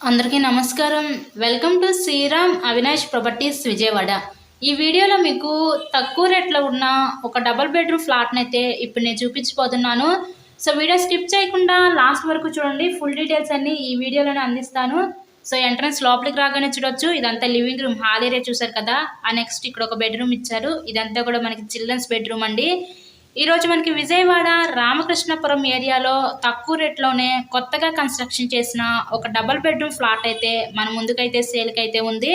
అందరికీ నమస్కారం. Welcome to Sriram Avinash properties Vijayawada. ఈ వీడియోలో మీకు తక్కువ రేట్లో ఉన్న ఒక డబుల్ బెడ్రూమ్ ఫ్లాట్ని అయితే ఇప్పుడు నేను చూపించబోతున్నాను. సో వీడియో స్కిప్ చేయకుండా లాస్ట్ వరకు చూడండి. ఫుల్ డీటెయిల్స్ అన్నీ ఈ వీడియోలోనే అందిస్తాను. సో ఎంట్రన్స్ లోపలికి రాగానే చూడొచ్చు. ఇదంతా లివింగ్ రూమ్, హాల్ ఏరియా చూసారు కదా. ఆ నెక్స్ట్ ఇక్కడ ఒక బెడ్రూమ్ ఇచ్చారు. ఇదంతా కూడా మనకి చిల్డ్రన్స్ బెడ్రూమ్ అండి. ఈరోజు మనకి విజయవాడ రామకృష్ణపురం ఏరియాలో తక్కువ రేట్లోనే కొత్తగా కన్స్ట్రక్షన్ చేసిన ఒక డబుల్ బెడ్రూమ్ ఫ్లాట్ అయితే మన ముందుకైతే సేల్కి అయితే ఉంది.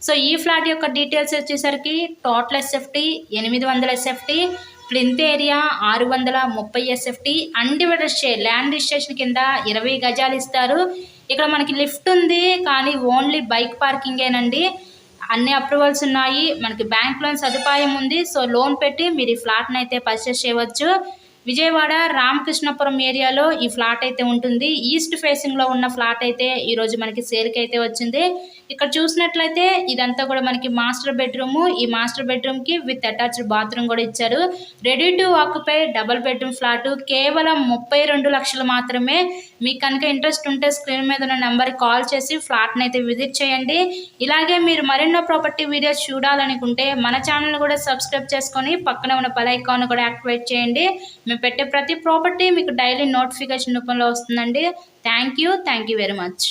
సో ఈ ఫ్లాట్ యొక్క డీటెయిల్స్ వచ్చేసరికి total SFT 800 SFT, plinth area 630 SFT, undivided share land registration కింద 20 గజాలు ఇస్తారు. ఇక్కడ మనకి లిఫ్ట్ ఉంది కానీ ఓన్లీ బైక్ పార్కింగేనండి. అన్ని అప్రూవల్స్ ఉన్నాయి. మనకి బ్యాంక్ లోన్ సదుపాయం ఉంది. సో లోన్ పెట్టి మీరు ఈ ఫ్లాట్ని అయితే పర్చేస్ చేయవచ్చు. విజయవాడ రామకృష్ణపురం ఏరియాలో ఈ ఫ్లాట్ అయితే ఉంటుంది. ఈస్ట్ ఫేసింగ్లో ఉన్న ఫ్లాట్ అయితే ఈరోజు మనకి సేల్కి అయితే వచ్చింది. ఇక్కడ చూసినట్లయితే ఇదంతా కూడా మనకి మాస్టర్ బెడ్రూము. ఈ మాస్టర్ బెడ్రూమ్కి విత్ అటాచ్డ్ బాత్రూమ్ కూడా ఇచ్చారు. Ready to occupy double bedroom flat కేవలం 32 లక్షలు మాత్రమే. మీకు కనుక ఇంట్రెస్ట్ ఉంటే స్క్రీన్ మీద ఉన్న నెంబర్కి కాల్ చేసి ఫ్లాట్ని అయితే విజిట్ చేయండి. ఇలాగే మీరు మరెన్నో ప్రాపర్టీ వీడియోస్ చూడాలనుకుంటే మన ఛానల్ కూడా సబ్స్క్రైబ్ చేసుకొని పక్కన ఉన్న బెల్ ఐకాన్ కూడా యాక్టివేట్ చేయండి. మేము పెట్టే ప్రతి ప్రాపర్టీ మీకు డైలీ నోటిఫికేషన్ రూపంలో వస్తుందండి. Thank you very much.